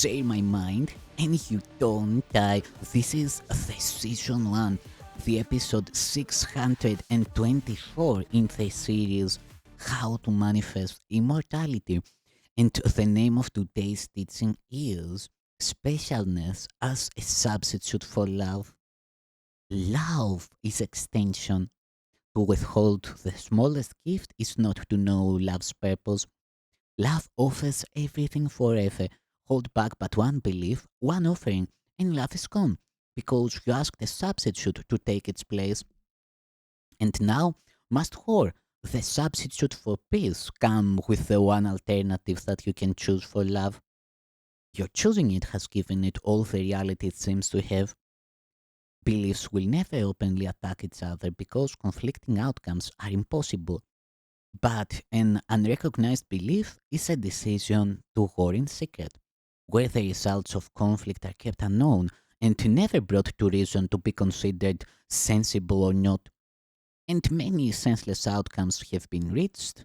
say my mind and you don't die. This is the season 1, the episode 624 in the series How to Manifest Immortality. And the name of today's teaching is Specialness as a Substitute for Love. Love is extension. To withhold the smallest gift is not to know love's purpose. Love offers everything forever. Hold back but one belief, one offering, and love is gone because you asked a substitute to take its place. And now must war, the substitute for peace, come with the one alternative that you can choose for love. Your choosing it has given it all the reality it seems to have. Beliefs will never openly attack each other because conflicting outcomes are impossible. But an unrecognized belief is a decision to war in secret, where the results of conflict are kept unknown and never brought to reason to be considered sensible or not. And many senseless outcomes have been reached,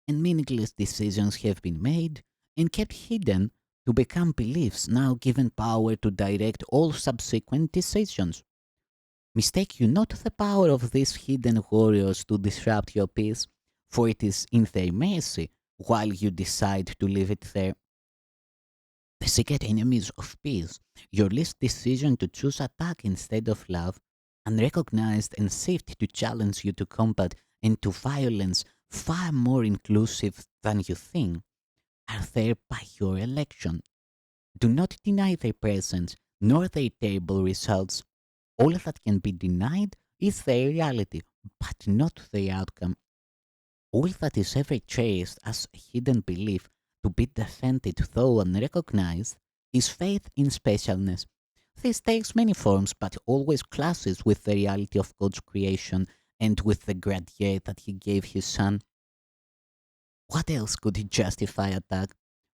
and meaningless decisions have been made and kept hidden to become beliefs now given power to direct all subsequent decisions. Mistake you not the power of these hidden warriors to disrupt your peace, for it is in their mercy while you decide to leave it there. The secret enemies of peace, your least decision to choose attack instead of love, unrecognized and saved to challenge you to combat and to violence far more inclusive than you think, are there by your election. Do not deny their presence, nor their terrible results. All that can be denied is their reality, but not their outcome. All that is ever cherished as a hidden belief to be defended though unrecognized is faith in specialness. This takes many forms but always clashes with the reality of God's creation and with the grandeur that He gave His Son. What else could justify attack?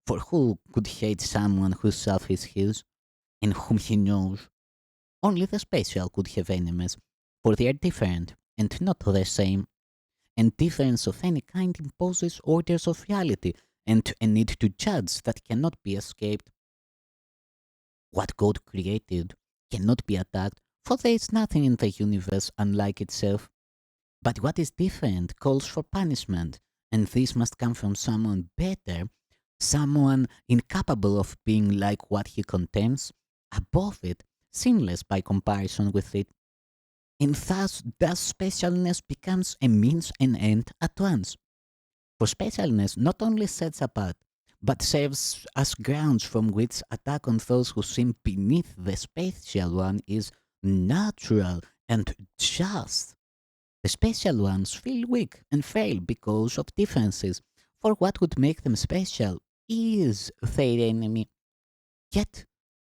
For who could hate someone whose self is his and whom he knows? Only the special could have enemies, for they are different and not the same. And difference of any kind imposes orders of reality and a need to judge that cannot be escaped. What God created cannot be attacked, for there is nothing in the universe unlike itself. But what is different calls for punishment, and this must come from someone better, someone incapable of being like what he contemns, above it, sinless by comparison with it. And thus specialness becomes a means and end at once. For specialness not only sets apart, but serves as grounds from which attack on those who seem beneath the special one is natural and just. The special ones feel weak and frail because of differences, for what would make them special is their enemy. Yet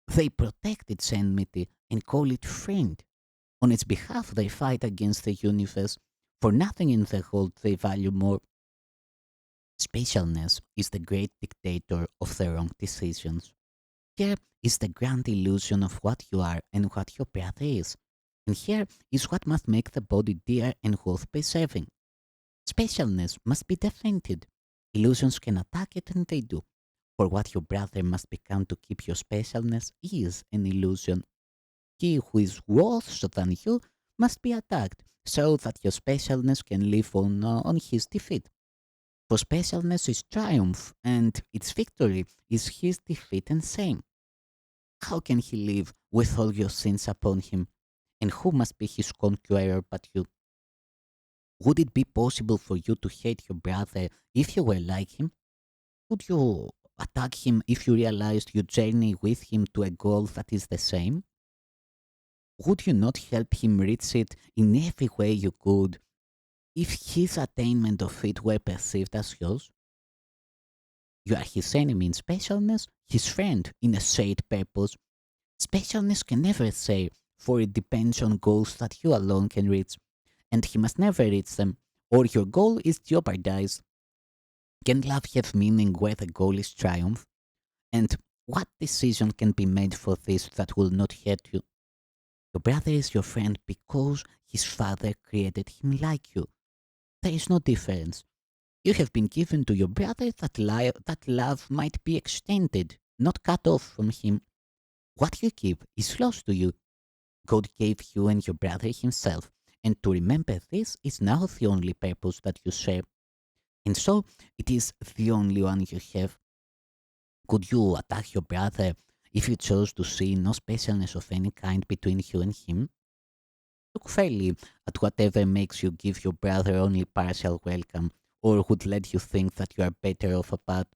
they protect its enmity and call it friend. On its behalf they fight against the universe, for nothing in the world they value more. Specialness is the great dictator of the wrong decisions. Here is the grand illusion of what you are and what your brother is. And here is what must make the body dear and worth preserving. Specialness must be defended. Illusions can attack it and they do. For what your brother must become to keep your specialness is an illusion. He who is worse than you must be attacked so that your specialness can live on his defeat. For specialness is triumph, and its victory is his defeat and shame. How can he live with all your sins upon him? And who must be his conqueror but you? Would it be possible for you to hate your brother if you were like him? Would you attack him if you realized you journey with him to a goal that is the same? Would you not help him reach it in every way you could if his attainment of it were perceived as yours? You are his enemy in specialness, his friend in a shared purpose. Specialness can never say, for it depends on goals that you alone can reach, and he must never reach them, or your goal is jeopardized. Can love have meaning where the goal is triumph? And what decision can be made for this that will not hurt you? Your brother is your friend because his father created him like you. There is no difference. You have been given to your brother that love might be extended, not cut off from him. What you keep is close to you. God gave you and your brother himself, and to remember this is now the only purpose that you share. And so it is the only one you have. Could you attack your brother if you chose to see no specialness of any kind between you and him? Look fairly at whatever makes you give your brother only partial welcome, or would let you think that you are better off apart.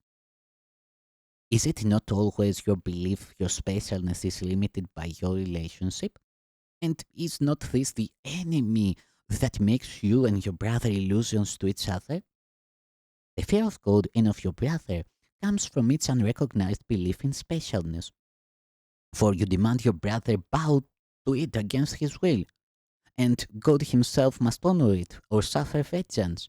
Is it not always your belief your specialness is limited by your relationship? And is not this the enemy that makes you and your brother illusions to each other? The fear of God and of your brother comes from its unrecognized belief in specialness. For you demand your brother bow to it against his will, and God himself must honor it or suffer vengeance.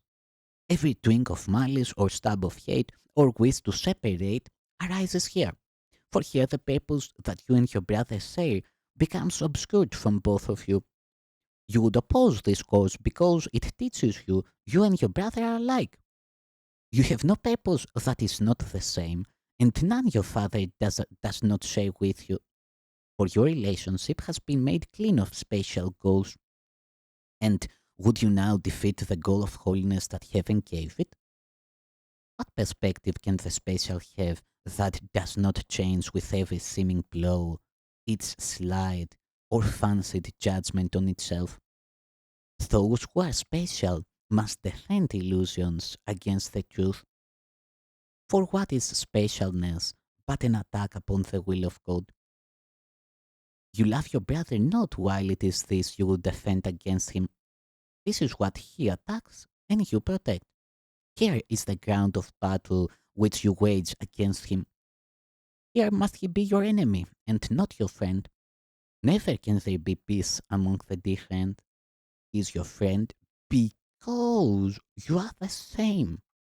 Every twinge of malice or stab of hate or wish to separate arises here. For here the purpose that you and your brother share becomes obscured from both of you. You would oppose this cause because it teaches you and your brother are alike. You have no purpose that is not the same, and none your father does not share with you. For your relationship has been made clean of spatial goals. And would you now defeat the goal of holiness that heaven gave it? What perspective can the spatial have that does not change with every seeming blow, its slight or fancied judgment on itself? Those who are spatial must defend illusions against the truth. For what is specialness but an attack upon the will of God? You love your brother not while it is this you will defend against him. This is what he attacks and you protect. Here is the ground of battle which you wage against him. Here must he be your enemy and not your friend. Never can there be peace among the different. He is your friend because you are the same.